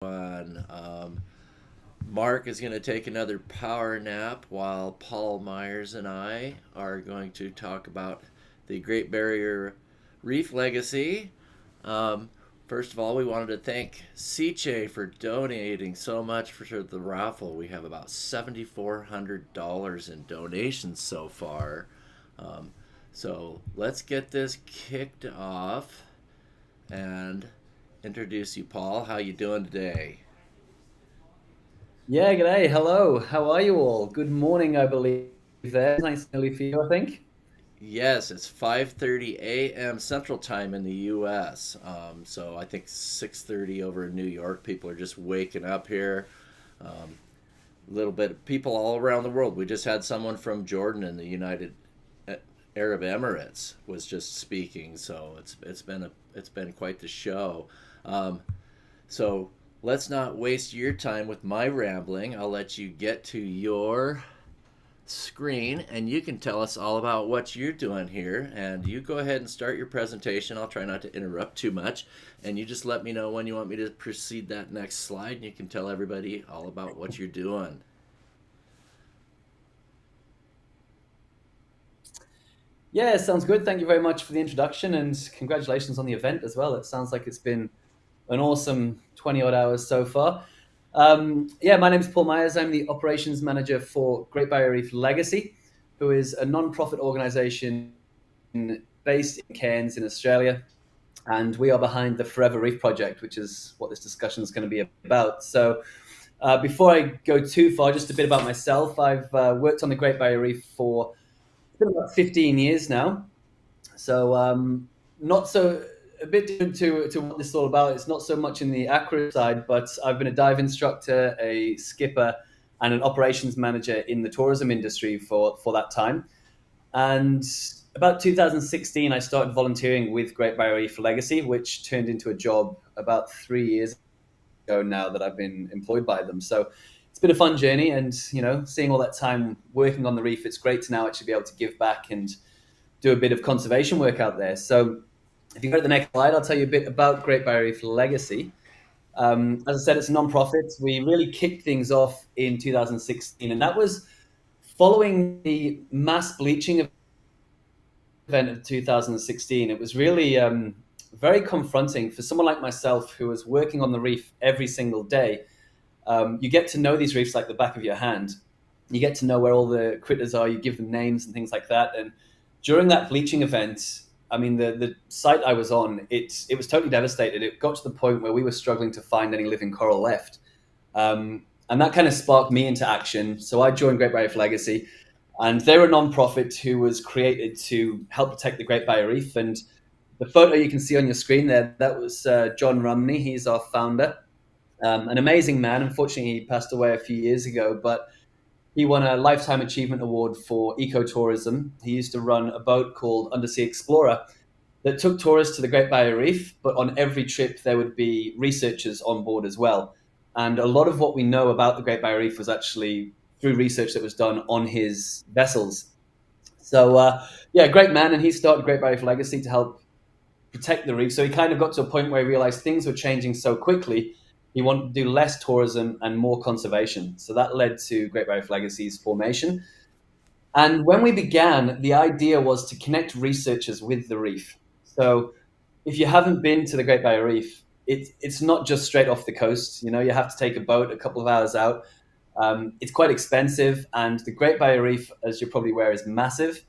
Mark is going to take another power nap while Paul Myers and I are going to talk about the Great Barrier Reef Legacy. Um, First of all, we wanted to thank Siche for donating so much for the raffle. We have about $7,400 in donations so far. Um, so let's get this kicked off and introduce you, Paul. How you doing today? Yeah, g'day. Hello. How are you all? Good morning, I believe there. Nice and early for you, I think. Yes, it's 5:30 a.m. Central Time in the U.S. So I think 6:30 over in New York. People are just waking up here. Um, a little bit people all around the world. We just had someone from Jordan in the United Arab Emirates was just speaking. So it's been quite the show. Um, so let's not waste your time with my rambling. I'll let you get to your screen and you can tell us all about what you're doing here. And you go ahead and start your presentation. I'll try not to interrupt too much. And you just let me know when you want me to proceed that next slide, and you can tell everybody all about what you're doing. Yeah, sounds good. Thank you very much for the introduction and congratulations on the event as well. It sounds like it's been an awesome 20 odd hours so far. Yeah, my name is Paul Myers. I'm the operations manager for Great Barrier Reef Legacy, who is a non-profit organization based in Cairns in Australia. And we are behind the Forever Reef project, which is what this discussion is going to be about. So, before I go too far, just a bit about myself. I've worked on the Great Barrier Reef for it's been about 15 years now. So, not so a bit different to what this is all about. It's not so much in the aquarium side, but I've been a dive instructor, a skipper, and an operations manager in the tourism industry for that time. And about 2016, I started volunteering with Great Barrier Reef Legacy, which turned into a job about 3 years ago now that I've been employed by them. So it's been a fun journey, and seeing all that time working on the reef, it's great to now actually be able to give back and do a bit of conservation work out there. So if you go to the next slide, I'll tell you a bit about Great Barrier Reef Legacy. As I said, it's a non-profit. We really kicked things off in 2016, and that was following the mass bleaching event of 2016. It was really very confronting for someone like myself who was working on the reef every single day. You get to know these reefs like the back of your hand. You get to know where all the critters are. You give them names and things like that. And during that bleaching event, I mean, the site I was on, it was totally devastated. It got to the point where we were struggling to find any living coral left. And that kind of sparked me into action. So I joined Great Barrier Reef Legacy, and they're a non-profit who was created to help protect the Great Barrier Reef. And the photo you can see on your screen there, that was John Rumney. He's our founder, an amazing man. Unfortunately, he passed away a few years ago, but he won a Lifetime Achievement Award for ecotourism. He used to run a boat called Undersea Explorer that took tourists to the Great Barrier Reef, but on every trip there would be researchers on board as well. And a lot of what we know about the Great Barrier Reef was actually through research that was done on his vessels. So, yeah, great man. And he started Great Barrier Reef Legacy to help protect the reef. So he kind of got to a point where he realized things were changing so quickly. He wanted to do less tourism and more conservation. So that led to Great Barrier Reef Legacy's formation. And when we began, the idea was to connect researchers with the reef. So if you haven't been to the Great Barrier Reef, it's not just straight off the coast. You have to take a boat a couple of hours out. It's quite expensive, and the Great Barrier Reef, as you're probably aware, is massive.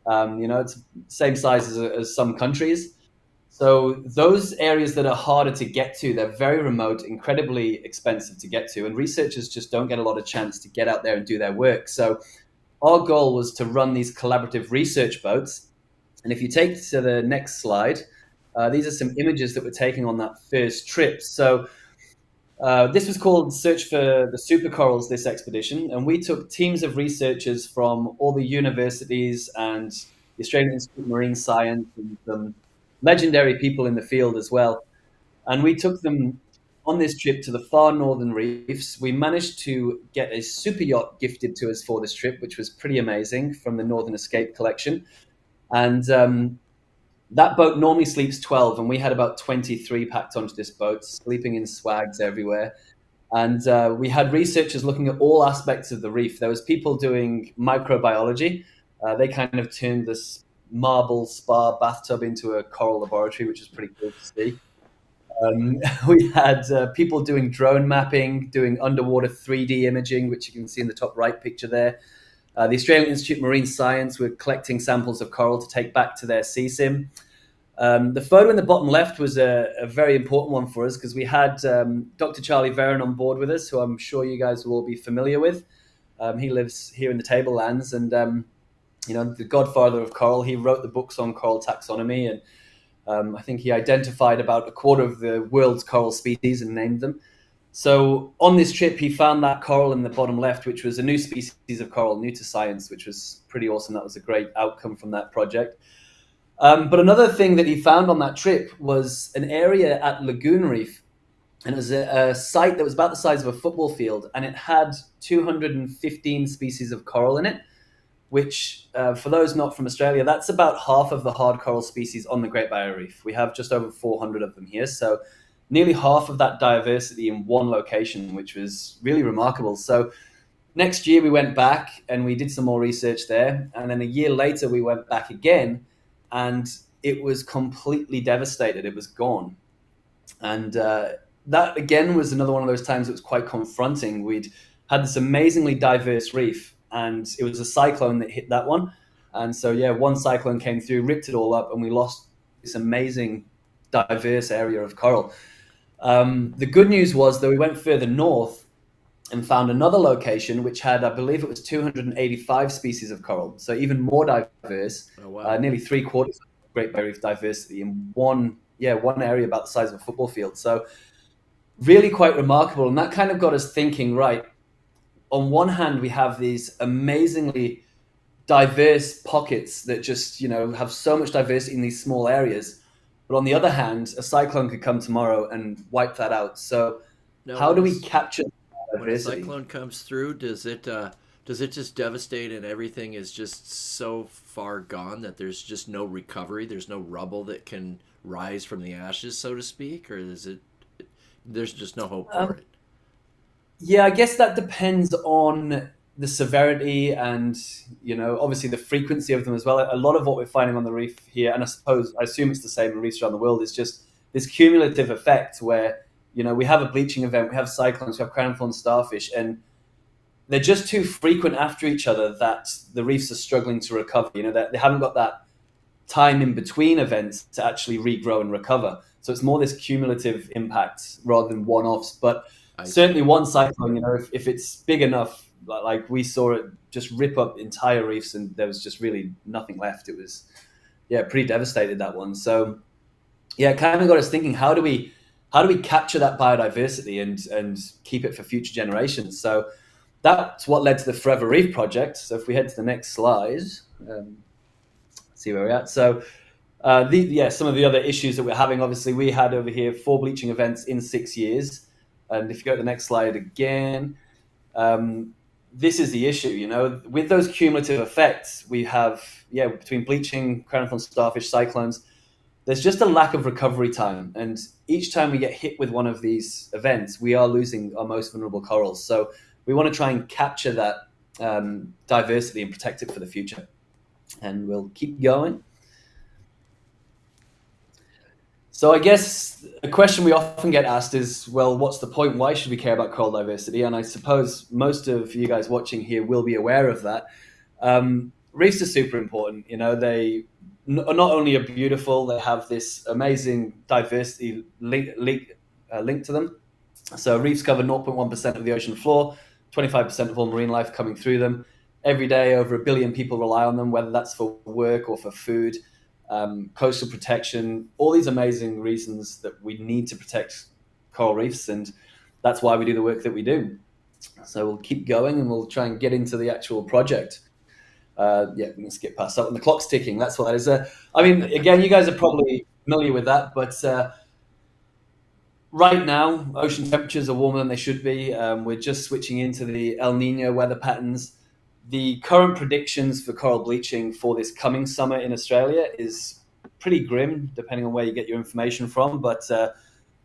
It's the same size as some countries. So those areas that are harder to get to, they're very remote, incredibly expensive to get to, and researchers just don't get a lot of chance to get out there and do their work. So our goal was to run these collaborative research boats. And if you take to the next slide, these are some images that we're taking on that first trip. So this was called Search for the Supercorals, this expedition. And we took teams of researchers from all the universities and the Australian Institute of Marine Science and some legendary people in the field as well. And we took them on this trip to the far northern reefs. We managed to get a super yacht gifted to us for this trip, which was pretty amazing, from the Northern Escape collection. And That boat normally sleeps 12, and we had about 23 packed onto this boat, sleeping in swags everywhere. And we had researchers looking at all aspects of the reef. There was people doing microbiology. They kind of turned this marble spa bathtub into a coral laboratory, which is pretty cool to see. We had people doing drone mapping, doing underwater 3D imaging, which you can see in the top right picture there. The Australian Institute of Marine Science were collecting samples of coral to take back to their CSIM. The photo in the bottom left was a very important one for us because we had Dr. Charlie Veron on board with us, who I'm sure you guys will all be familiar with. He lives here in the Tablelands, and the godfather of coral. He wrote the books on coral taxonomy, and I think he identified about a quarter of the world's coral species and named them. So on this trip, he found that coral in the bottom left, which was a new species of coral, new to science, which was pretty awesome. That was a great outcome from that project. But another thing that he found on that trip was an area at Lagoon Reef, and it was a site that was about the size of a football field, and it had 215 species of coral in it, which, for those not from Australia, that's about half of the hard coral species on the Great Barrier Reef. We have just over 400 of them here, so nearly half of that diversity in one location, which was really remarkable. So next year we went back and we did some more research there, and then a year later we went back again, and it was completely devastated. It was gone. And that, again, was another one of those times that was quite confronting. We'd had this amazingly diverse reef, and it was a cyclone that hit that one. And so, yeah, one cyclone came through, ripped it all up, and we lost this amazing, diverse area of coral. The good news was that we went further north and found another location which had, I believe it was 285 species of coral. So even more diverse, Oh, wow. nearly 3/4 of Great Barrier Reef diversity in one area about the size of a football field. So really quite remarkable. And that kind of got us thinking, right, on one hand, we have these amazingly diverse pockets that just, have so much diversity in these small areas. But on the other hand, a cyclone could come tomorrow and wipe that out. So Now, how do we capture when a diversity? cyclone comes through, does it just devastate and everything is just so far gone that there's just no recovery? There's no rubble that can rise from the ashes, so to speak, or is it? There's just no hope for Um, it. yeah, I guess that depends on the severity and, obviously the frequency of them as well. A lot of what we're finding on the reef here, and I assume it's the same in reefs around the world, is just this cumulative effect where, we have a bleaching event, we have cyclones, we have crown thorn starfish, and they're just too frequent after each other that the reefs are struggling to recover. They haven't got that time in between events to actually regrow and recover. So it's more this cumulative impact rather than one-offs. But I certainly see. one cyclone, if it's big enough, like we saw it just rip up entire reefs and there was just really nothing left. It was, yeah, pretty devastated, that one. So yeah, it kind of got us thinking, how do we capture that biodiversity and keep it for future generations? So that's what led to the Forever Reef project. So if we head to the next slide, um, see where we're at. So some of the other issues that we're having, obviously, we had over here 4 bleaching events in 6 years. And if you go to the next slide again, this is the issue, with those cumulative effects we have, between bleaching, crown thorn starfish, cyclones, there's just a lack of recovery time. And each time we get hit with one of these events, we are losing our most vulnerable corals. So we want to try and capture that diversity and protect it for the future. And we'll keep going. So I guess a question we often get asked is, well, what's the point? Why should we care about coral diversity? And I suppose most of you guys watching here will be aware of that. Reefs are super important. They not only are beautiful, they have this amazing diversity linked to them. So reefs cover 0.1% of the ocean floor, 25% of all marine life coming through them. Every day, over 1 billion people rely on them, whether that's for work or for food, coastal protection, all these amazing reasons that we need to protect coral reefs, and that's why we do the work that we do. So we'll keep going and we'll try and get into the actual project. Let's skip past that one. The clock's ticking. That's what that is. Again, you guys are probably familiar with that, but right now, ocean temperatures are warmer than they should be. We're just switching into the El Nino weather patterns. The current predictions for coral bleaching for this coming summer in Australia is pretty grim, depending on where you get your information from. But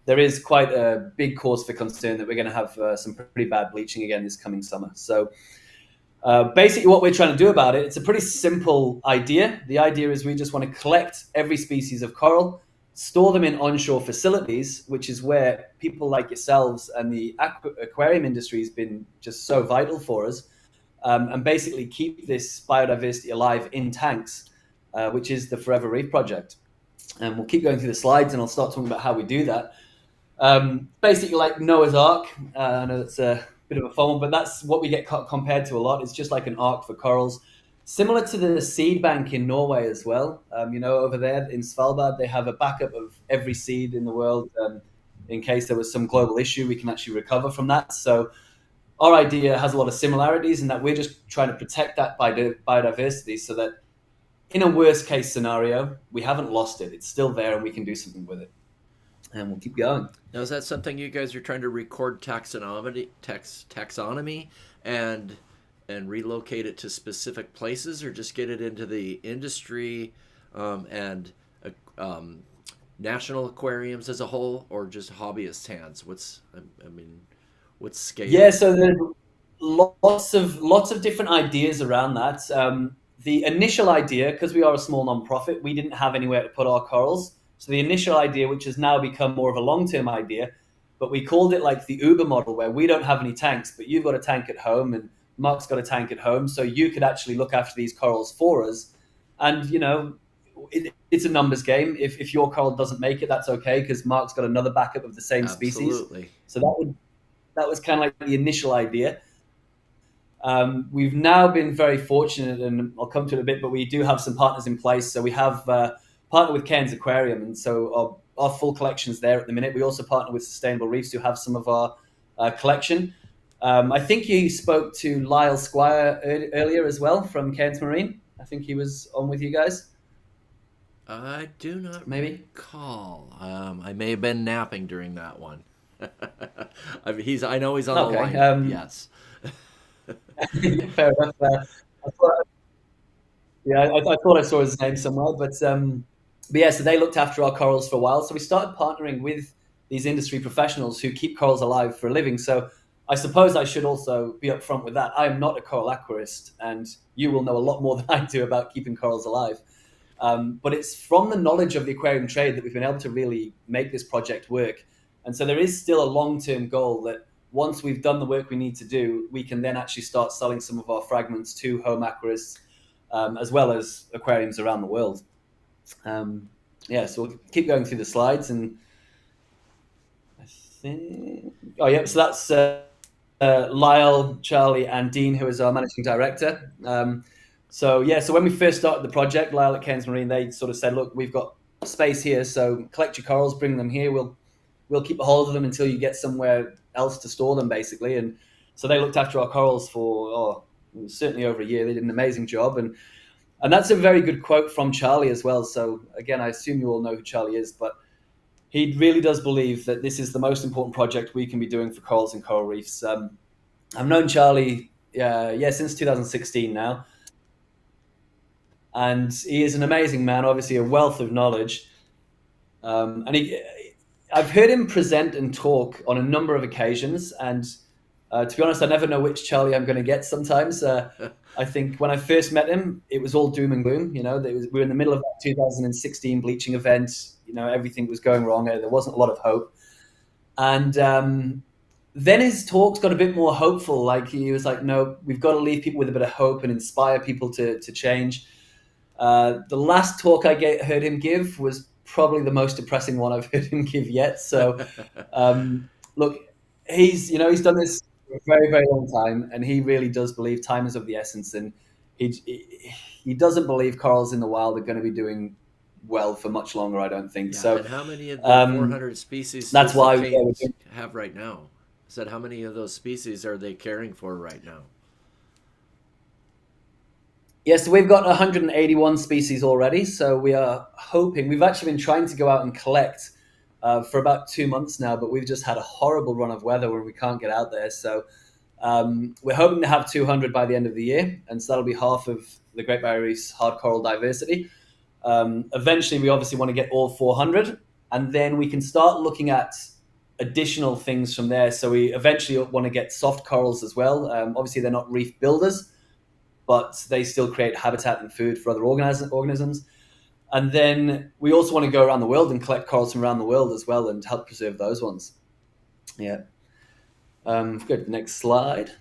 there is quite a big cause for concern that we're going to have some pretty bad bleaching again this coming summer. So basically what we're trying to do about it, it's a pretty simple idea. The idea is we just want to collect every species of coral, store them in onshore facilities, which is where people like yourselves and the aquarium industry has been just so vital for us, and basically keep this biodiversity alive in tanks, which is the Forever Reef project. And we'll keep going through the slides and I'll start talking about how we do that. Basically like Noah's Ark. I know that's a bit of a fun one, but that's what we get compared to a lot. It's just like an ark for corals, similar to the seed bank in Norway as well. Over there in Svalbard, they have a backup of every seed in the world. In case there was some global issue, we can actually recover from that. So our idea has a lot of similarities in that we're just trying to protect that biodiversity so that in a worst case scenario, we haven't lost it. It's still there and we can do something with it. And we'll keep going. Now, is that something you guys are trying to record taxonomy and relocate it to specific places, or just get it into the industry and national aquariums as a whole, or just hobbyist hands? What's scale? Yeah, so there's lots of different ideas around that. The initial idea, because we are a small non-profit, we didn't have anywhere to put our corals. So the initial idea, which has now become more of a long-term idea, but we called it like the Uber model, where we don't have any tanks, but you've got a tank at home and Mark's got a tank at home, so you could actually look after these corals for us. And, it's a numbers game. If your coral doesn't make it, that's okay, because Mark's got another backup of the same species. Absolutely. So that was kind of like the initial idea. We've now been very fortunate, and I'll come to it a bit, but we do have some partners in place. So we have partnered with Cairns Aquarium, and so our full collection's there at the minute. We also partner with Sustainable Reefs, who have some of our collection. I think you spoke to Lyle Squire earlier as well from Cairns Marine. I think he was on with you guys. I do not maybe recall. I may have been napping during that one. I know he's on the line. Yes. Fair enough. I thought I saw his name somewhere, but yeah, so they looked after our corals for a while. So we started partnering with these industry professionals who keep corals alive for a living. So I suppose I should also be upfront with that. I am not a coral aquarist, and you will know a lot more than I do about keeping corals alive. But it's from the knowledge of the aquarium trade that we've been able to really make this project work. And so there is still a long-term goal that once we've done the work we need to do, we can then actually start selling some of our fragments to home aquarists, as well as aquariums around the world. So we'll keep going through the slides, and I think, so that's Lyle, Charlie, and Dean, who is our managing director. So when we first started the project, Lyle at Cairns Marine, they sort of said, look, we've got space here, so collect your corals, bring them here. We'll keep a hold of them until you get somewhere else to store them, basically. And so they looked after our corals for certainly over a year. They did an amazing job, and that's a very good quote from Charlie as well. So again, I assume you all know who Charlie is, but he really does believe that this is the most important project we can be doing for corals and coral reefs. I've known Charlie since 2016 now, and he is an amazing man, obviously a wealth of knowledge, and I've heard him present and talk on a number of occasions, and to be honest, I never know which Charlie I'm going to get sometimes. I think when I first met him, it was all doom and gloom. We were in the middle of that 2016 bleaching event. Everything was going wrong. There wasn't a lot of hope. And then his talks got a bit more hopeful. Like he was like, no, we've got to leave people with a bit of hope and inspire people to change. The last talk I heard him give was probably the most depressing one I've heard him give yet. So, look, he's done this for a very, very long time, and he really does believe time is of the essence, and he doesn't believe corals in the wild are going to be doing well for much longer, I don't think. So, and how many of the 400 species that's why we have right now? Said how many of those species are they caring for right now? Yes, we've got 181 species already. So we are hoping, we've actually been trying to go out and collect for about 2 months now, but we've just had a horrible run of weather where we can't get out there. So we're hoping to have 200 by the end of the year. And so that'll be half of the Great Barrier Reef's hard coral diversity. Eventually, we obviously want to get all 400, and then we can start looking at additional things from there. So we eventually want to get soft corals as well. Obviously, they're not reef builders, but they still create habitat and food for other organisms. And then we also want to go around the world and collect corals from around the world as well and help preserve those ones. Yeah. Good. Next slide.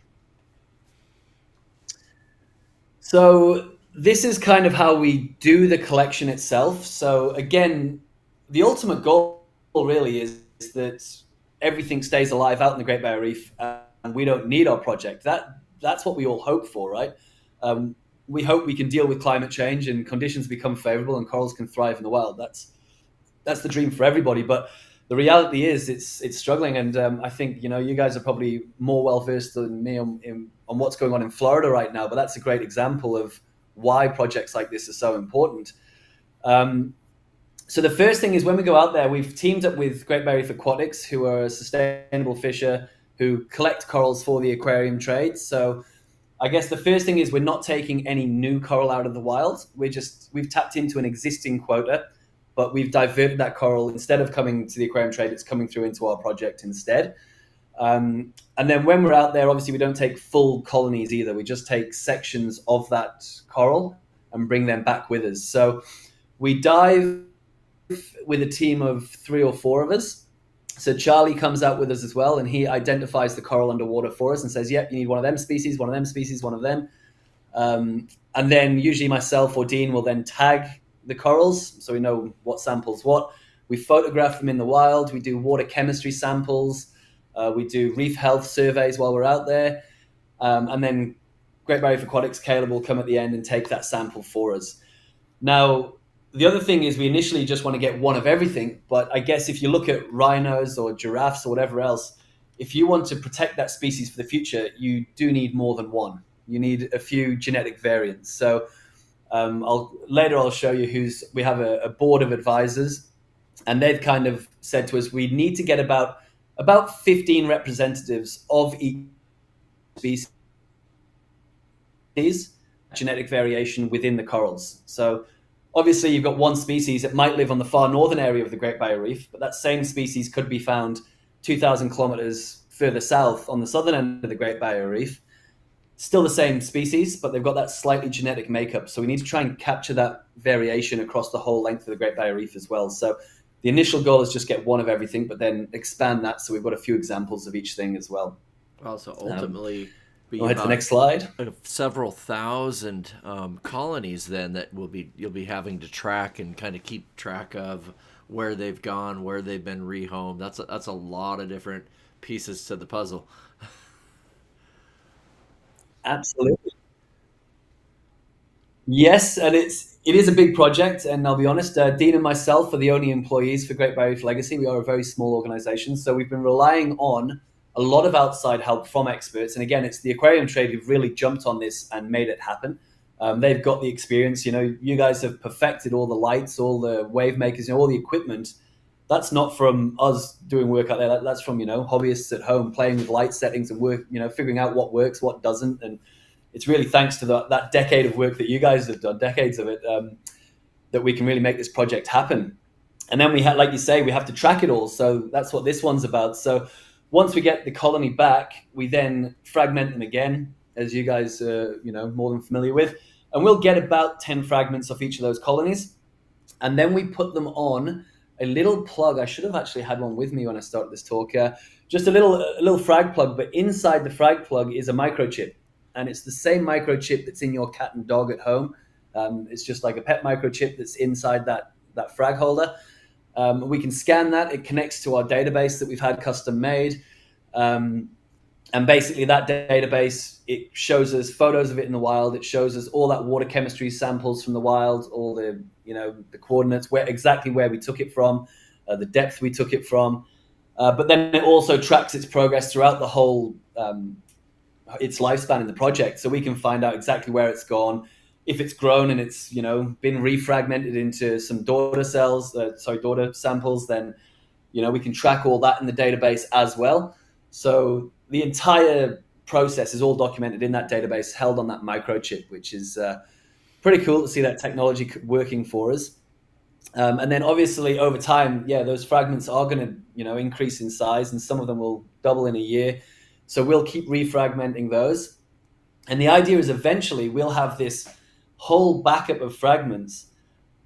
So this is kind of how we do the collection itself. So again, the ultimate goal really is that everything stays alive out in the Great Barrier Reef, and we don't need our project. That's what we all hope for, right? We hope we can deal with climate change and conditions become favorable and corals can thrive in the wild. That's the dream for everybody. But the reality is it's struggling, and I think you guys are probably more well versed than me on what's going on in Florida right now. But that's a great example of why projects like this are so important. So the first thing is when we go out there, we've teamed up with Great Barrier Reef Aquatics, who are a sustainable fisher who collect corals for the aquarium trade. So I guess the first thing is we're not taking any new coral out of the wild. We've tapped into an existing quota, but we've diverted that coral. Instead of coming to the aquarium trade, it's coming through into our project instead. And then when we're out there, obviously we don't take full colonies either. We just take sections of that coral and bring them back with us. So we dive with a team of 3 or 4 of us. So Charlie comes out with us as well, and he identifies the coral underwater for us and says, yep, you need one of them species, one of them species, one of them. And then usually myself or Dean will then tag the corals so we know what samples what. We photograph them in the wild. We do water chemistry samples. We do reef health surveys while we're out there. And then Great Barrier Reef Aquatics, Caleb, will come at the end and take that sample for us. Now, the other thing is we initially just want to get one of everything, but I guess if you look at rhinos or giraffes or whatever else, if you want to protect that species for the future, you do need more than one. You need a few genetic variants. So I'll show you we have a board of advisors, and they've kind of said to us, we need to get about 15 representatives of each species genetic variation within the corals. So obviously, you've got one species that might live on the far northern area of the Great Barrier Reef, but that same species could be found 2,000 kilometers further south on the southern end of the Great Barrier Reef. Still the same species, but they've got that slightly genetic makeup. So we need to try and capture that variation across the whole length of the Great Barrier Reef as well. So the initial goal is just get one of everything, but then expand that so we've got a few examples of each thing as well. Also, ultimately... Go ahead to the next slide. Several thousand colonies then that you'll be having to track and kind of keep track of where they've gone, where they've been rehomed. That's a lot of different pieces to the puzzle. Absolutely. Yes, and it is a big project, and I'll be honest, Dean and myself are the only employees for Great Barrier Reef Legacy. We are a very small organization, so we've been relying on a lot of outside help from experts. And again, it's the aquarium trade who've really jumped on this and made it happen. They've got the experience. You guys have perfected all the lights, all the wave makers, all the equipment. That's not from us doing work out there. That's from, hobbyists at home playing with light settings and work, figuring out what works, what doesn't. And it's really thanks to that decade of work that you guys have done, decades of it, that we can really make this project happen. And then like you say, we have to track it all. So that's what this one's about. So once we get the colony back, we then fragment them again, as you guys are more than familiar with. And we'll get about 10 fragments of each of those colonies. And then we put them on a little plug. I should have actually had one with me when I started this talk. Just a little frag plug, but inside the frag plug is a microchip. And it's the same microchip that's in your cat and dog at home. It's just like a pet microchip that's inside that frag holder. We can scan that. It connects to our database that we've had custom made. And basically that database, it shows us photos of it in the wild. It shows us all that water chemistry samples from the wild, all the coordinates, exactly where we took it from, the depth we took it from. But then it also tracks its progress throughout the whole, its lifespan in the project. So we can find out exactly where it's gone. If it's grown and it's, been refragmented into some daughter samples, then, we can track all that in the database as well. So the entire process is all documented in that database, held on that microchip, which is pretty cool to see that technology working for us. And then obviously over time, yeah, those fragments are going to, increase in size, and some of them will double in a year. So we'll keep refragmenting those. And the idea is eventually we'll have this whole backup of fragments,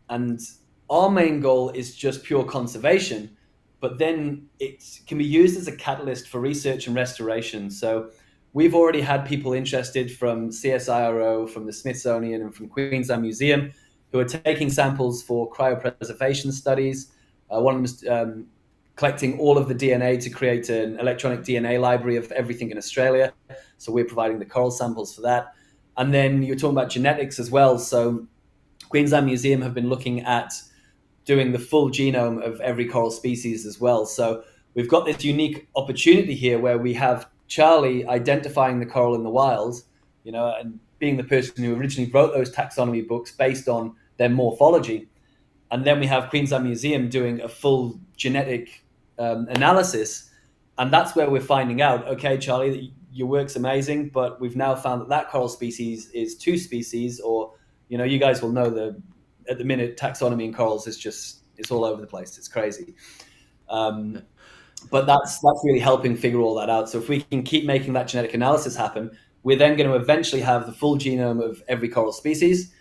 and our main goal is just pure conservation, but then it can be used as a catalyst for research and restoration. So we've already had people interested from CSIRO, from the Smithsonian, and from Queensland Museum who are taking samples for cryopreservation studies. One of them is collecting all of the DNA to create an electronic DNA library of everything in Australia. So we're providing the coral samples for that. And then you're talking about genetics as well. So Queensland Museum have been looking at doing the full genome of every coral species as well. So we've got this unique opportunity here where we have Charlie identifying the coral in the wild, and being the person who originally wrote those taxonomy books based on their morphology. And then we have Queensland Museum doing a full genetic analysis. And that's where we're finding out, okay, Charlie, your work's amazing, but we've now found that coral species is two species, or, you guys will know at the minute, taxonomy in corals it's all over the place. It's crazy. But that's really helping figure all that out. So if we can keep making that genetic analysis happen, we're then going to eventually have the full genome of every coral species.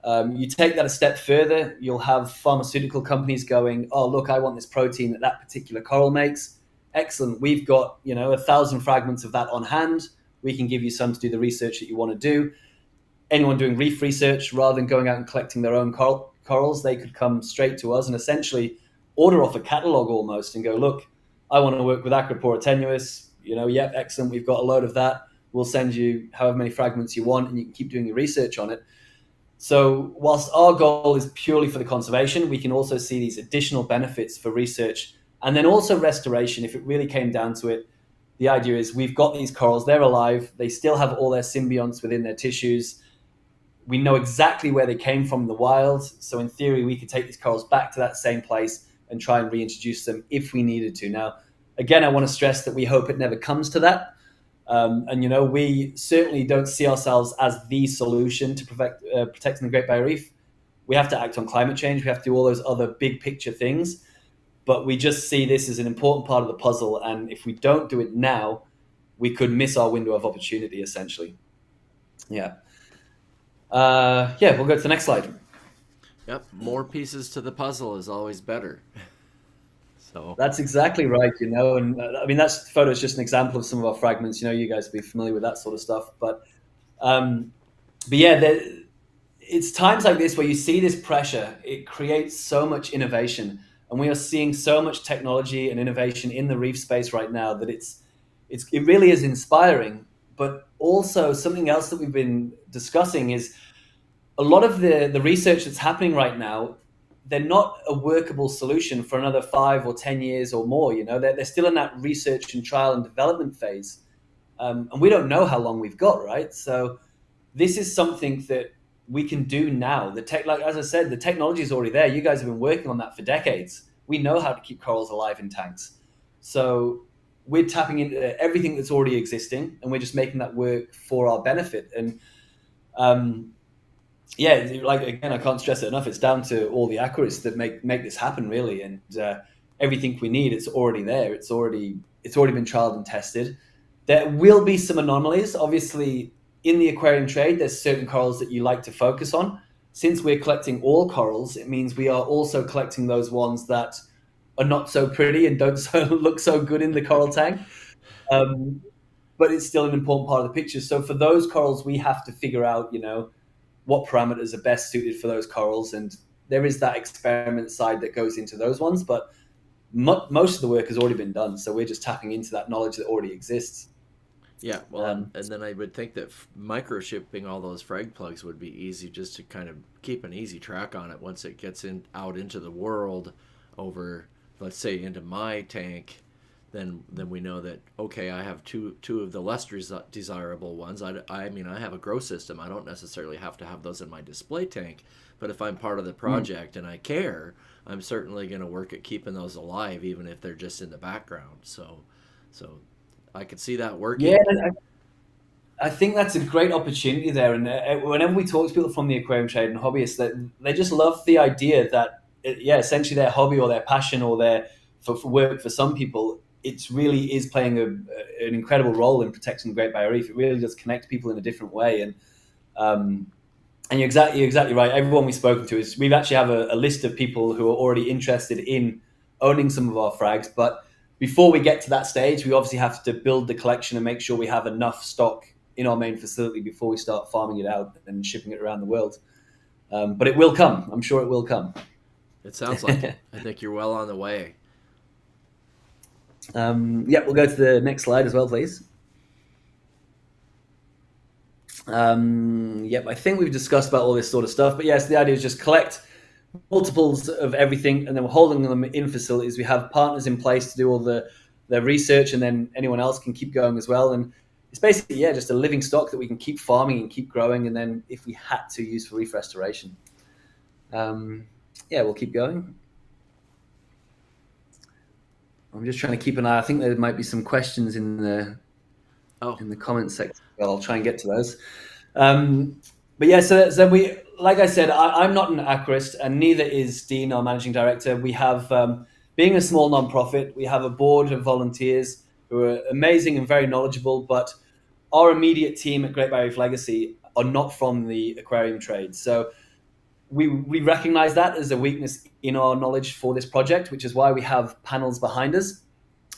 You take that a step further, you'll have pharmaceutical companies going, oh, look, I want this protein that particular coral makes. Excellent. We've got, 1,000 fragments of that on hand. We can give you some to do the research that you want to do. Anyone doing reef research, rather than going out and collecting their own corals, they could come straight to us and essentially order off a catalog almost and go, look, I want to work with Acropora tenuis. Yep, excellent. We've got a load of that. We'll send you however many fragments you want, and you can keep doing your research on it. So whilst our goal is purely for the conservation, we can also see these additional benefits for research and then also restoration. If it really came down to it, the idea is we've got these corals, they're alive, they still have all their symbionts within their tissues. We know exactly where they came from in the wild. So in theory, we could take these corals back to that same place and try and reintroduce them if we needed to. Now, again, I want to stress that we hope it never comes to that. And we certainly don't see ourselves as the solution to protecting the Great Barrier Reef. We have to act on climate change. We have to do all those other big picture things. But we just see this as an important part of the puzzle. And if we don't do it now, we could miss our window of opportunity, essentially. Yeah. We'll go to the next slide. Yep, more pieces to the puzzle is always better. So that's exactly right, and I mean, that photo is just an example of some of our fragments. You guys will be familiar with that sort of stuff. But yeah, it's times like this where you see this pressure. It creates so much innovation, and we are seeing so much technology and innovation in the reef space right now that it really is inspiring. But also something else that we've been discussing is a lot of the research that's happening right now. They're not a workable solution for another 5 or 10 years or more. They're still in that research and trial and development phase. And we don't know how long we've got, right? So this is something that we can do now. As I said, the technology is already there. You guys have been working on that for decades. We know how to keep corals alive in tanks. So we're tapping into everything that's already existing, and we're just making that work for our benefit. And again, I can't stress it enough. It's down to all the aquarists that make this happen, really. And everything we need, it's already there. It's already been trialed and tested. There will be some anomalies. Obviously, in the aquarium trade, there's certain corals that you like to focus on. Since we're collecting all corals, it means we are also collecting those ones that are not so pretty and don't look so good in the coral tank. But it's still an important part of the picture. So for those corals, we have to figure out, what parameters are best suited for those corals. And there is that experiment side that goes into those ones, but most of the work has already been done. So we're just tapping into that knowledge that already exists. Yeah, well, and then I would think that microshipping all those frag plugs would be easy, just to kind of keep an easy track on it once it gets out into the world over, let's say, into my tank. Then we know that, okay, I have two of the less desirable ones. I mean, I have a grow system. I don't necessarily have to have those in my display tank, but if I'm part of the project and I care, I'm certainly going to work at keeping those alive, even if they're just in the background. So I could see that working. Yeah, I think that's a great opportunity there. And whenever we talk to people from the aquarium trade and hobbyists, they just love the idea that essentially their hobby or their passion or their for work for some people, it really is playing an incredible role in protecting the Great Barrier Reef. It really does connect people in a different way. And you're exactly right. Everyone we've spoken to is we've actually have a list of people who are already interested in owning some of our frags. But before we get to that stage, we obviously have to build the collection and make sure we have enough stock in our main facility before we start farming it out and shipping it around the world. But it will come. I'm sure it will come. It sounds like it. I think you're well on the way. We'll go to the next slide as well, please. I think we've discussed about all this sort of stuff. But yes, the idea is just collect multiples of everything, and then we're holding them in facilities. We have partners in place to do all the research, and then anyone else can keep going as well. And it's basically, just a living stock that we can keep farming and keep growing, and then if we had to, use for reef restoration. We'll keep going. I'm just trying to keep an eye. I think there might be some questions in the comments section. Well, I'll try and get to those. So we, like I said, I'm not an aquarist, and neither is Dean, our managing director. We have, being a small nonprofit, we have a board of volunteers who are amazing and very knowledgeable, but our immediate team at Great Barrier Reef Legacy are not from the aquarium trade. So we recognize that as a weakness in our knowledge for this project, which is why we have panels behind us.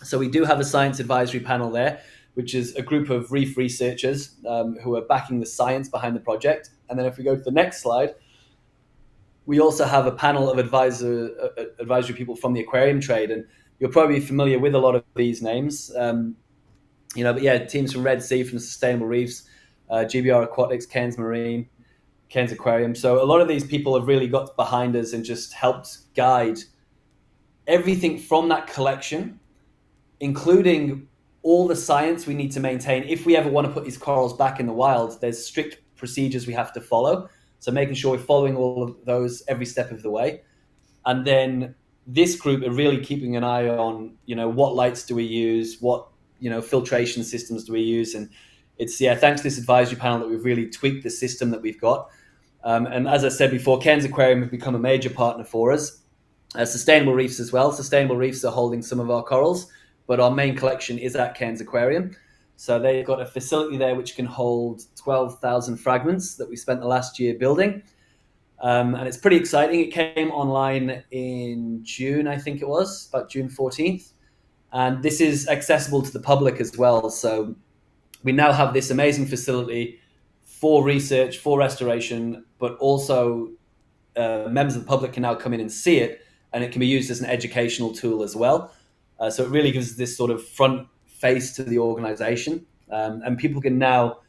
So we do have a science advisory panel there, which is a group of reef researchers who are backing the science behind the project. And then if we go to the next slide, we also have a panel of advisory people from the aquarium trade. And you're probably familiar with a lot of these names. Teams from Red Sea, from Sustainable Reefs, GBR Aquatics, Cairns Marine, Cairns Aquarium. So a lot of these people have really got behind us and just helped guide everything from that collection, including all the science we need to maintain. If we ever want to put these corals back in the wild, there's strict procedures we have to follow. So making sure we're following all of those every step of the way. And then this group are really keeping an eye on, what lights do we use? What, filtration systems do we use? And it's, thanks to this advisory panel that we've really tweaked the system that we've got. And as I said before, Cairns Aquarium have become a major partner for us. Sustainable Reefs as well. Sustainable Reefs are holding some of our corals, but our main collection is at Cairns Aquarium. So they've got a facility there which can hold 12,000 fragments that we spent the last year building. And it's pretty exciting. It came online in June, I think it was, about June 14th. And this is accessible to the public as well. So we now have this amazing facility for research, for restoration, but also members of the public can now come in and see it, and it can be used as an educational tool as well. So it really gives this sort of front face to the organization. And people can now,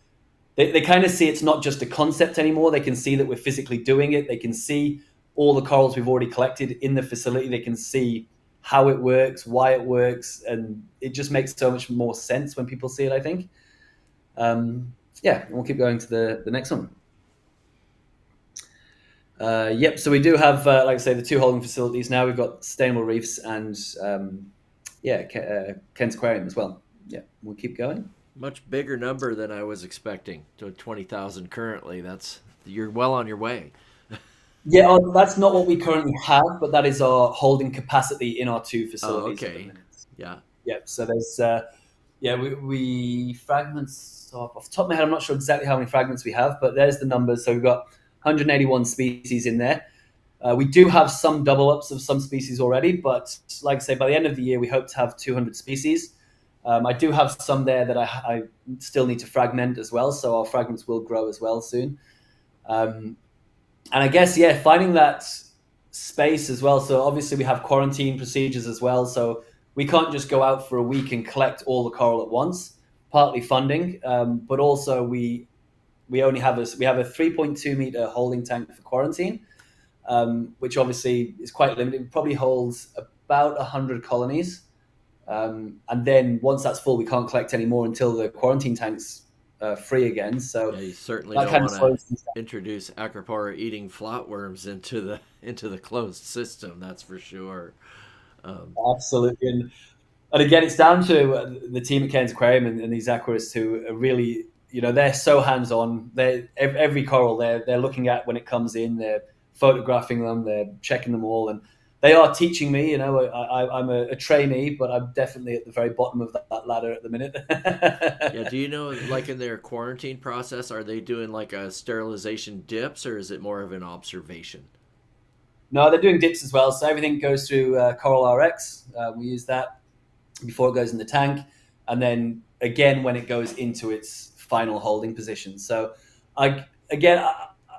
they kind of see it's not just a concept anymore. They can see that we're physically doing it. They can see all the corals we've already collected in the facility. They can see how it works, why it works. And it just makes so much more sense when people see it, I think. We'll keep going to the next one. So we do have, like I say, the two holding facilities now. We've got Sustainable Reefs and Cairns Aquarium as well. We'll keep going. Much bigger number than I was expecting. To 20,000 currently. You're well on your way. That's not what we currently have, but that is our holding capacity in our two facilities. Oh, okay. Yeah. So there's we fragments off the top of my head. I'm not sure exactly how many fragments we have, but there's the numbers. So we've got 181 species in there. We do have some double ups of some species already, but like I say, by the end of the year, we hope to have 200 species. I do have some there that I still need to fragment as well, so our fragments will grow as well soon. And I guess, finding that space as well. So obviously we have quarantine procedures as well, so we can't just go out for a week and collect all the coral at once, partly funding, but also we only have a 3.2 meter holding tank for quarantine, which obviously is quite limited. It probably holds about 100 colonies. And then once that's full, we can't collect any more until the quarantine tank's free again. So you certainly don't want to introduce acropora eating flatworms into the closed system. That's for sure. Absolutely, and again, it's down to the team at Cairns Aquarium and these aquarists who are really, they're so hands-on. Every coral they're looking at when it comes in. They're photographing them, they're checking them all, and they are teaching me. I'm a trainee, but I'm definitely at the very bottom of that ladder at the minute. Yeah, do you know, like in their quarantine process, are they doing like a sterilization dips, or is it more of an observation? No, they're doing dips as well. So everything goes through Coral RX. We use that before it goes in the tank, and then again when it goes into its final holding position. So,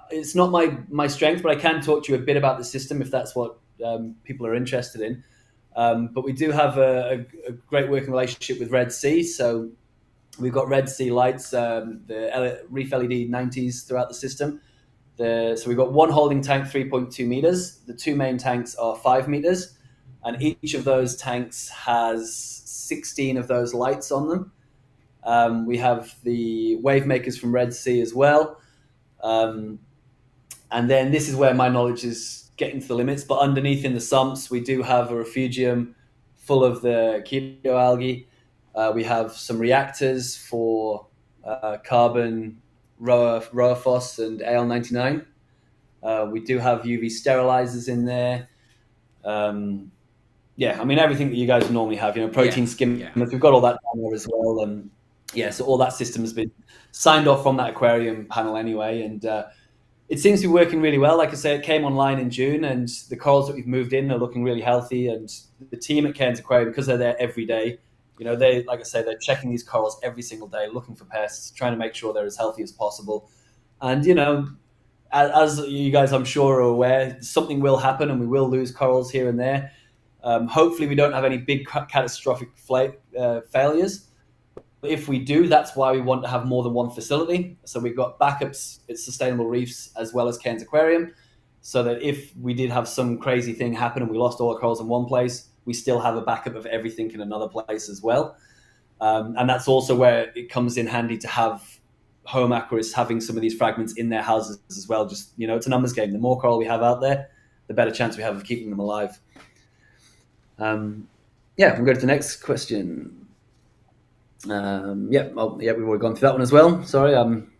it's not my strength, but I can talk to you a bit about the system if that's what people are interested in. But we do have a great working relationship with Red Sea. So we've got Red Sea lights, the Reef LED 90s throughout the system. So we've got one holding tank, 3.2 meters. The two main tanks are 5 meters, and each of those tanks has 16 of those lights on them. We have the wave makers from Red Sea as well. And then this is where my knowledge is getting to the limits. But underneath in the sumps, we do have a refugium full of the keto algae. We have some reactors for carbon, Roaphos, and AL99. We do have UV sterilizers in there. I mean, everything that you guys normally have, protein skimmers. Yeah. We've got all that down there as well. And so all that system has been signed off from that aquarium panel anyway. And it seems to be working really well. Like I say, it came online in June, and the corals that we've moved in are looking really healthy. And the team at Cairns Aquarium, because they're there every day, like I say, they're checking these corals every single day, looking for pests, trying to make sure they're as healthy as possible. And, as you guys, I'm sure, are aware, something will happen and we will lose corals here and there. Hopefully we don't have any big catastrophic failures. But if we do, that's why we want to have more than one facility. So we've got backups at Sustainable Reefs as well as Cairns Aquarium, so that if we did have some crazy thing happen and we lost all the corals in one place, we still have a backup of everything in another place as well. And that's also where it comes in handy to have home aquarists having some of these fragments in their houses as well. Just, it's a numbers game. The more coral we have out there, the better chance we have of keeping them alive. We'll go to the next question. We've already gone through that one as well. Sorry, I'm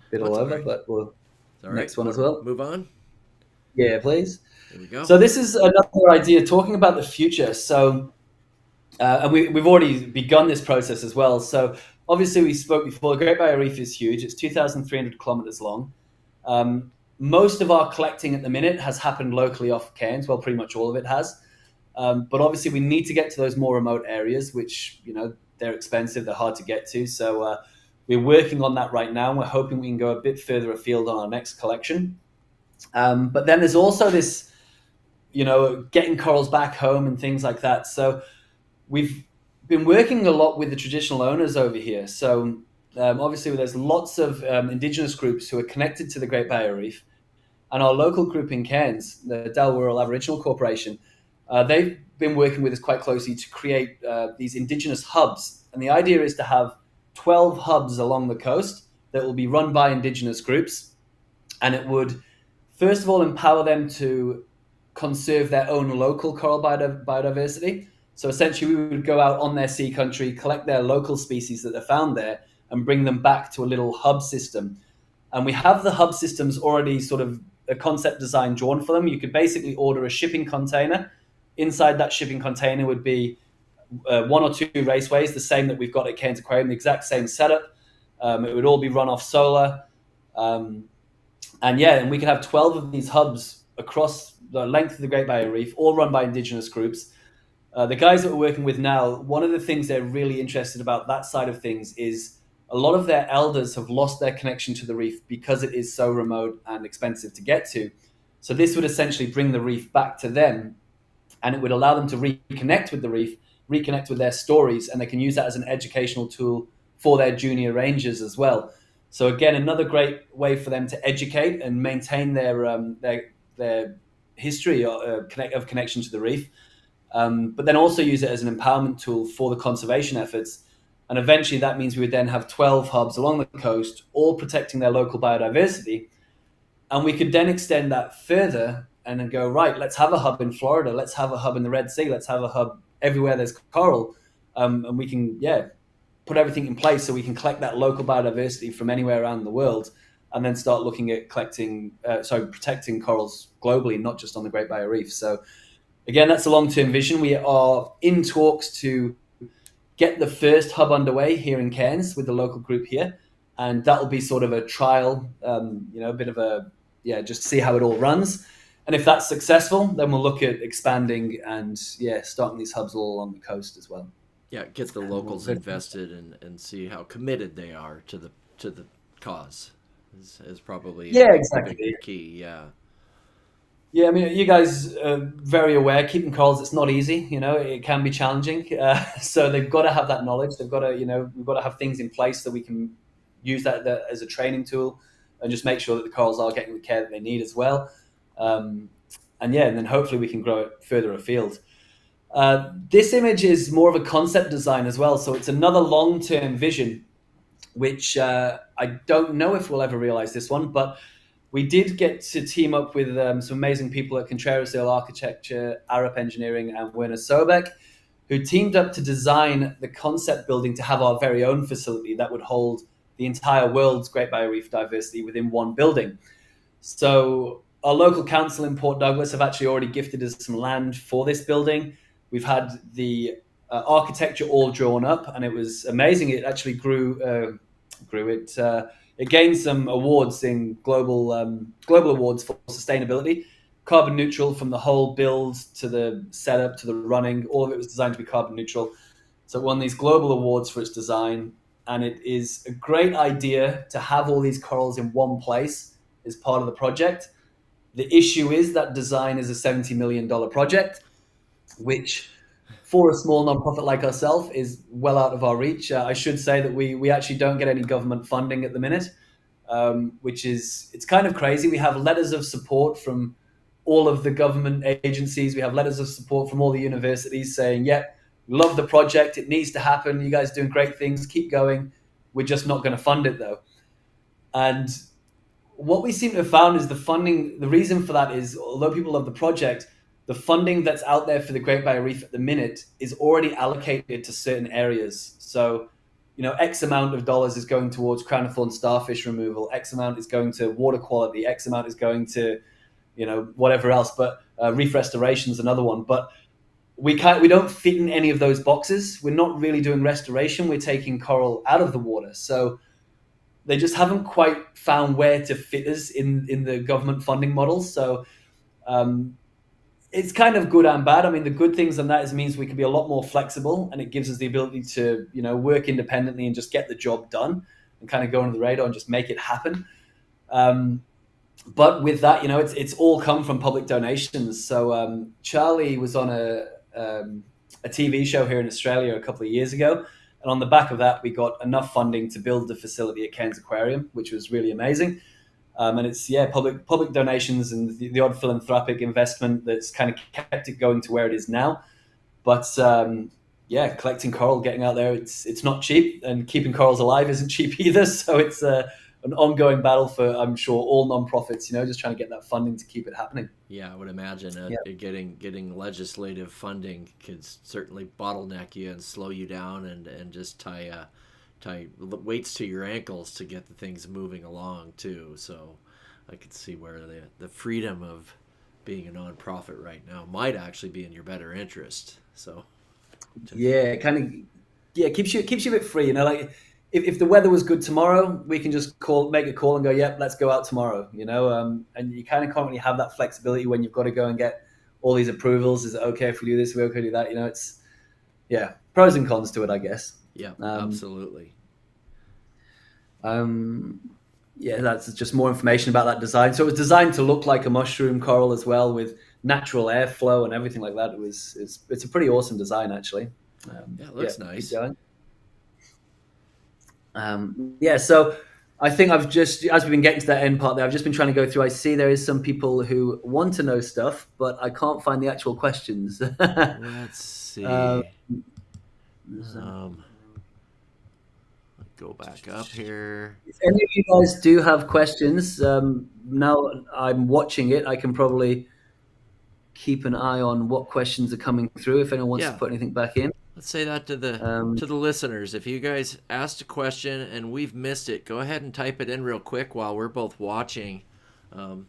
a bit all over, but next one as well. Move on. Yeah, please. There we go. So this is another idea talking about the future. So, and we've already begun this process as well. So obviously we spoke before, the Great Barrier Reef is huge. It's 2,300 kilometers long. Most of our collecting at the minute has happened locally off Cairns. Well, pretty much all of it has. But obviously we need to get to those more remote areas, which, they're expensive, they're hard to get to. So we're working on that right now. And we're hoping we can go a bit further afield on our next collection. But then there's also this, getting corals back home and things like that. So we've been working a lot with the traditional owners over here. So obviously there's lots of indigenous groups who are connected to the Great Barrier Reef. And our local group in Cairns, the Dalrural Aboriginal Corporation, they've been working with us quite closely to create these indigenous hubs. And the idea is to have 12 hubs along the coast that will be run by indigenous groups. And it would, first of all, empower them to conserve their own local coral biodiversity. So essentially, we would go out on their sea country, collect their local species that are found there, and bring them back to a little hub system. And we have the hub systems already sort of a concept design drawn for them. You could basically order a shipping container. Inside that shipping container would be 1 or 2 raceways, the same that we've got at Cairns Aquarium, the exact same setup. It would all be run off solar. And we could have 12 of these hubs across the length of the Great Barrier Reef, all run by indigenous groups. The guys that we're working with now, one of the things they're really interested about that side of things is a lot of their elders have lost their connection to the reef because it is so remote and expensive to get to. So this would essentially bring the reef back to them, and it would allow them to reconnect with the reef, reconnect with their stories, and they can use that as an educational tool for their junior rangers as well. So again, another great way for them to educate and maintain their history of connection to the reef, but then also use it as an empowerment tool for the conservation efforts. And eventually that means we would then have 12 hubs along the coast, all protecting their local biodiversity. And we could then extend that further and then go, right, let's have a hub in Florida, let's have a hub in the Red Sea, let's have a hub everywhere there's coral. And we can, put everything in place so we can collect that local biodiversity from anywhere around the world. and then start looking at protecting corals globally, not just on the Great Barrier Reef. So again, that's a long-term vision. We are in talks to get the first hub underway here in Cairns with the local group here, and that will be sort of a trial, a bit of just see how it all runs. And if that's successful, then we'll look at expanding and starting these hubs all along the coast as well. Yeah, get the locals invested and see how committed they are to the cause is probably exactly the key. Yeah, I mean, you guys are very aware. Keeping corals, it's not easy. It can be challenging. So they've got to have that knowledge. They've got to, we've got to have things in place so we can use that as a training tool and just make sure that the corals are getting the care that they need as well. And then hopefully we can grow it further afield. This image is more of a concept design as well. So it's another long-term vision, which I don't know if we'll ever realize this one, but we did get to team up with some amazing people at Contreras Architecture, Arup Engineering, and Werner Sobeck, who teamed up to design the concept building to have our very own facility that would hold the entire world's Great Barrier Reef diversity within one building. So our local council in Port Douglas have actually already gifted us some land for this building. We've had the architecture all drawn up, and it was amazing. It actually grew. It gained some awards in global awards for sustainability. Carbon neutral from the whole build to the setup to the running. All of it was designed to be carbon neutral. So it won these global awards for its design. And it is a great idea to have all these corals in one place as part of the project. The issue is that design is a $70 million project, which for a small nonprofit like ourselves is well out of our reach. I should say that we actually don't get any government funding at the minute, it's kind of crazy. We have letters of support from all of the government agencies. We have letters of support from all the universities saying, love the project. It needs to happen. You guys are doing great things. Keep going. We're just not going to fund it though. And what we seem to have found is the funding. The reason for that is, although people love the project, the funding that's out there for the Great Barrier Reef at the minute is already allocated to certain areas. So, X amount of dollars is going towards crown of thorn starfish removal. X amount is going to water quality. X amount is going to, whatever else. But reef restoration is another one. But we don't fit in any of those boxes. We're not really doing restoration. We're taking coral out of the water. So they just haven't quite found where to fit us in the government funding models. So it's kind of good and bad. I mean, the good things on that is means we can be a lot more flexible, and it gives us the ability to, work independently and just get the job done and kind of go under the radar and just make it happen. But with that, it's all come from public donations. So Charlie was on a TV show here in Australia a couple of years ago. And on the back of that, we got enough funding to build the facility at Cairns Aquarium, which was really amazing. And it's public donations and the odd philanthropic investment that's kind of kept it going to where it is now. But collecting coral, getting out there, it's not cheap, and keeping corals alive isn't cheap either. So it's an ongoing battle for, I'm sure, all nonprofits. Just trying to get that funding to keep it happening. Yeah, I would imagine getting legislative funding could certainly bottleneck you and slow you down and just tie weights to your ankles to get the things moving along too. So I could see where the freedom of being a nonprofit right now might actually be in your better interest. So it kind of keeps you a bit free. Like if the weather was good tomorrow, we can just make a call and go, let's go out tomorrow. And you kind of can't really have that flexibility when you've got to go and get all these approvals. Is it okay if we do this? Are we okay to do that? It's pros and cons to it, I guess. Yeah, absolutely. That's just more information about that design. So it was designed to look like a mushroom coral as well, with natural airflow and everything like that. It's a pretty awesome design, actually. It looks nice. So I think I've just, as we've been getting to that end part there, I've just been trying to go through. I see there is some people who want to know stuff, but I can't find the actual questions. Let's see. Go back up here. If any of you guys do have questions, now I'm watching it, I can probably keep an eye on what questions are coming through if anyone wants to put anything back in. Let's say that to the Um, listeners. If you guys asked a question and we've missed it, go ahead and type it in real quick while we're both watching. Um,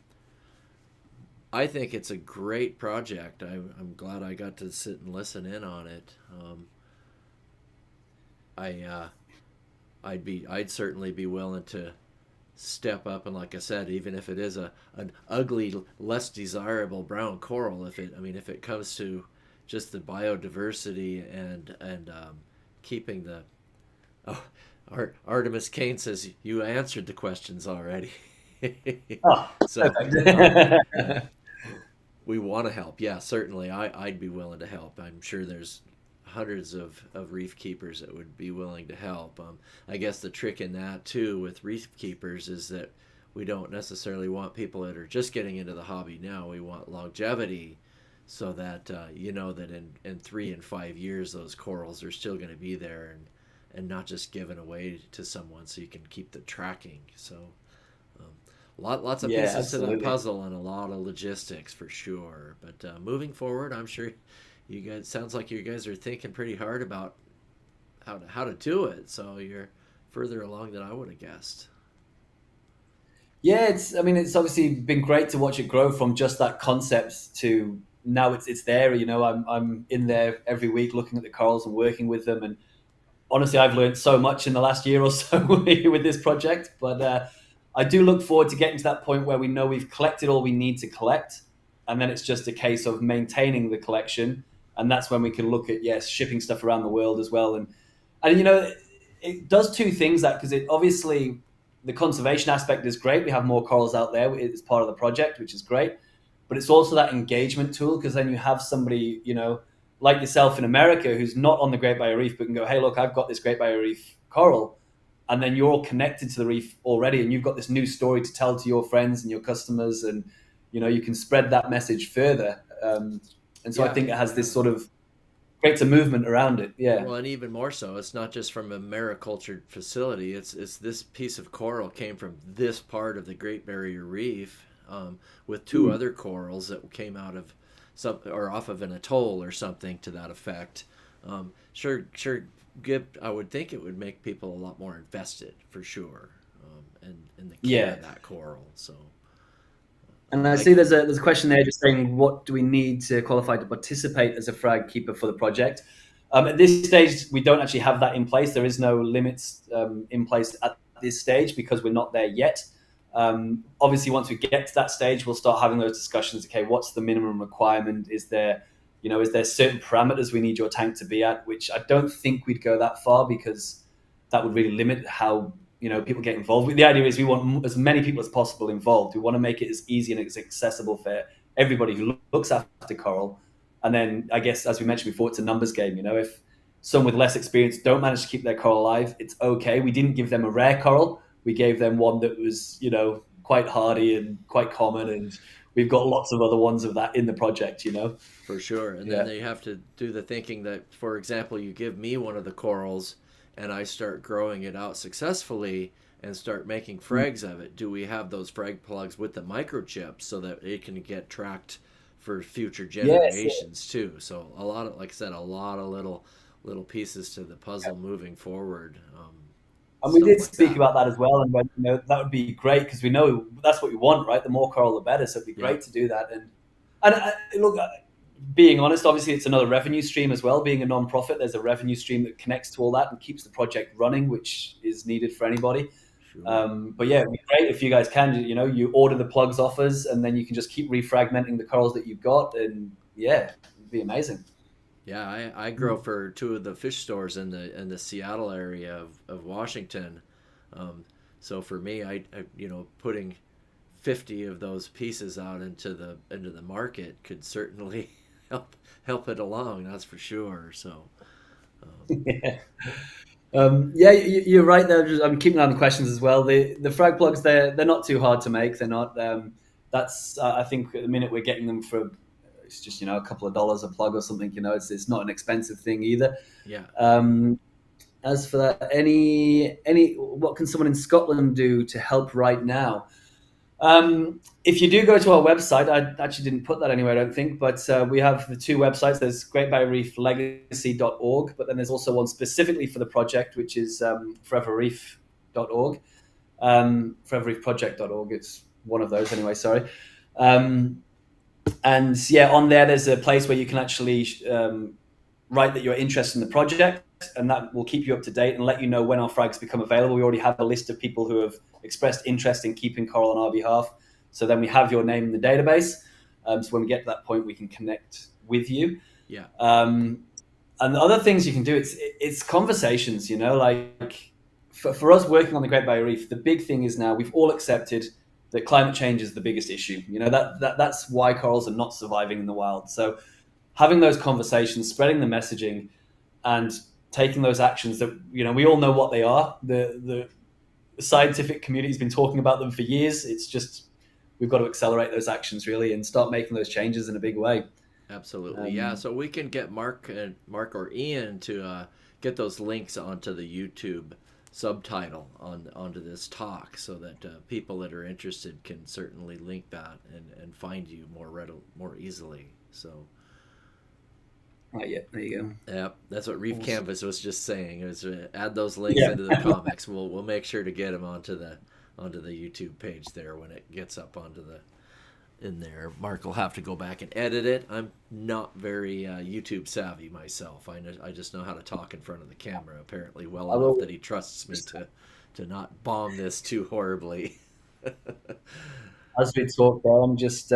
I think it's a great project. I'm glad I got to sit and listen in on it. I I'd certainly be willing to step up, and like I said, even if it is an ugly, less desirable brown coral, if it comes to just the biodiversity and keeping the oh, Artemis Kane says you answered the questions already. oh, So perfect. we want to help. Yeah, certainly. I'd be willing to help. I'm sure there's hundreds of reef keepers that would be willing to help. I guess the trick in that too with reef keepers is that we don't necessarily want people that are just getting into the hobby now. We want longevity, so that you know that in 3 and 5 years those corals are still going to be there and not just given away to someone, so you can keep the tracking. So um, lots of Yeah, pieces to that absolutely. puzzle and a lot of logistics for sure. But moving forward, I'm sure you guys sounds like you guys are thinking pretty hard about how to do it. So you're further along than I would have guessed. Yeah, it's. I mean, it's obviously been great to watch it grow from just that concept to now it's there. You know, I'm in there every week looking at the corals and working with them, and honestly, I've learned so much in the last year or so with this project. But I do look forward to getting to that point where we know we've collected all we need to collect, and then it's just a case of maintaining the collection, and that's when we can look at yes, shipping stuff around the world as well. And you know, it does two things that because it obviously the conservation aspect is great. We have more corals out there. It's part of the project, which is great. But it's also that engagement tool because then you have somebody, you know, like yourself in America who's not on the Great Barrier Reef but can go, hey, look, I've got this Great Barrier Reef coral. And then you're connected to the reef already and you've got this new story to tell to your friends and your customers. And, you know, you can spread that message further. And so I Yeah, think it has yeah. this sort of creates a movement around it. Yeah. Well, and even more so, it's not just from a maricultured facility. It's this piece of coral came from this part of the Great Barrier Reef, with two Mm. other corals that came out of some or off of an atoll or something to that effect. Sure. I would think it would make people a lot more invested for sure, in the care Yeah. of that coral. So And I I see there's a question there just saying, what do we need to qualify to participate as a frag keeper for the project? At this stage, we don't actually have that in place. There is no limits in place at this stage because we're not there yet. Obviously, once we get to that stage, we'll start having those discussions. Okay, what's the minimum requirement? Is there, you know, is there certain parameters we need your tank to be at? Which I don't think we'd go that far because that would really limit how you know people get involved. The idea is we want as many people as possible involved. We want to make it as easy and as accessible for everybody who looks after coral. And then I guess as we mentioned before, it's a numbers game. You know, if some with less experience don't manage to keep their coral alive, it's okay. We didn't give them a rare coral. We gave them one that was, you know, quite hardy and quite common. And we've got lots of other ones of that in the project. You know, For sure. And then yeah. they have to do the thinking that, for example, you give me one of the corals and I start growing it out successfully and start making frags of it. Do we have those frag plugs with the microchips so that it can get tracked for future Yes, generations too? So a lot of, like I said, a lot of little pieces to the puzzle moving forward. and we Stuff did like speak that. about that as well. And when, you know, that would be great because we know that's what we want, right? The more coral, the better. So it'd be Yeah, great to do that. And look, being honest, obviously it's another revenue stream as well. Being a non-profit, there's a revenue stream that connects to all that and keeps the project running, which is needed for anybody. sure. But yeah, it'd be great if you guys can. You know, you order the plugs offers, and then you can just keep refragmenting the corals that you've got, and yeah, it'd be amazing. Yeah, I grow for two of the fish stores in the Seattle area of Washington. Um, so for me, putting 50 of those pieces out into the market could certainly help it along. That's for sure. So um, Yeah. Yeah, you're right there. I'm keeping on the questions as well. The frag plugs, they're not too hard to make. They're not. That's I think at the minute we're getting them for it's just you know a couple of dollars a plug or something. You know, it's not an expensive thing either. yeah, Um, as for that, any what can someone in Scotland do to help right now? If you do go to our website, I actually didn't put that anywhere, I don't think, but we have the two websites. There's Great Barrier Reef Legacy.org, but then there's also one specifically for the project, which is foreverreef.org. Foreverreefproject.org. It's one of those anyway, sorry. And yeah, on there's a place where you can actually write that you're interested in the project, and that will keep you up to date and let you know when our frags become available. We already have a list of people who have expressed interest in keeping coral on our behalf. So then we have your name in the database. So when we get to that point, we can connect with you. Yeah. And the other things you can do, it's conversations, you know, like for us working on the Great Barrier Reef, the big thing is now we've all accepted that climate change is the biggest issue. You know, that's why corals are not surviving in the wild. So having those conversations, spreading the messaging, and taking those actions that, you know, we all know what they are. The scientific community's been talking about them for years. It's just we've got to accelerate those actions really and start making those changes in a big way. Absolutely. Yeah. So we can get Mark or Ian to get those links onto the YouTube subtitle onto this talk, so that people that are interested can certainly link that and find you more easily. So. Yeah, there you go. Yep, that's what Reef Canvas was just saying. Is add those links into the comics. We'll make sure to get them onto the YouTube page there when it gets up in there. Mark will have to go back and edit it. I'm not very YouTube savvy myself. I just know how to talk in front of the camera apparently well enough that he trusts me to not bomb this too horribly. As we talk, though, I'm just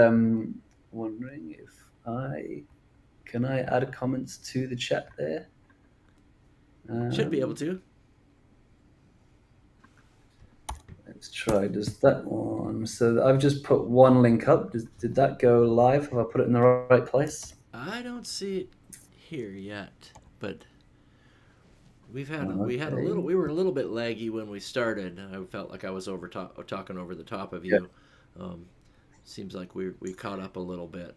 wondering if can I add comments to the chat there? Should be able to. Let's try. Does that one? So I've just put one link up. Did that go live? Have I put it in the right place? I don't see it here yet, but we were a little bit laggy when we started. I felt like I was talking over the top of you. Yeah. Seems like we caught up a little bit.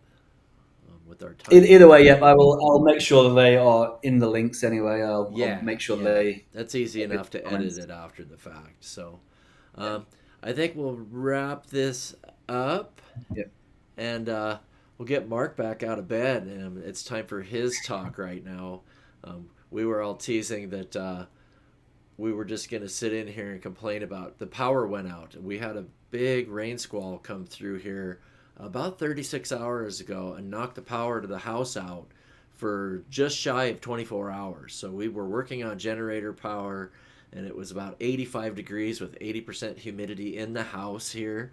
With our time. Either way, yeah, I'll make sure that they are in the links anyway. I'll make sure that's easy enough to edit it after the fact. So I think we'll wrap this up. Yeah. And we'll get Mark back out of bed. It's time for his talk right now. We were all teasing that we were just going to sit in here and complain about the power went out. We had a big rain squall come through here about 36 hours ago and knocked the power to the house out for just shy of 24 hours. So we were working on generator power, and it was about 85 degrees with 80% humidity in the house here.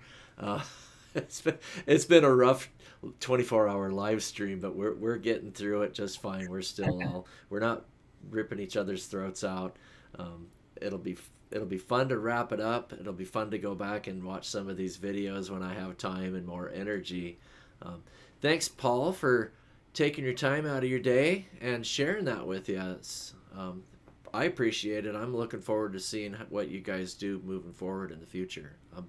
It's been a rough 24-hour live stream, but we're getting through it just fine. We're not ripping each other's throats out. It'll be fun to wrap it up. It'll be fun to go back and watch some of these videos when I have time and more energy. Thanks, Paul, for taking your time out of your day and sharing that with us. I appreciate it. I'm looking forward to seeing what you guys do moving forward in the future. I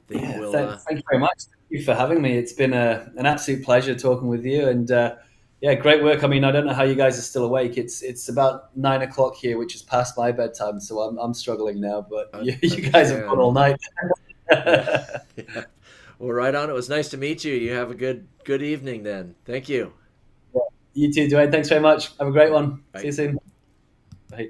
think thank you very much. Thank you for having me. It's been an absolute pleasure talking with you, and great work. I mean, I don't know how you guys are still awake. It's about 9 o'clock here, which is past my bedtime, so I'm struggling now. But you guys have gone all night. Yeah. Well, right on. It was nice to meet you. You have a good evening then. Thank you. Yeah. You too, Dwayne. Thanks very much. Have a great one. Bye. See you soon. Bye.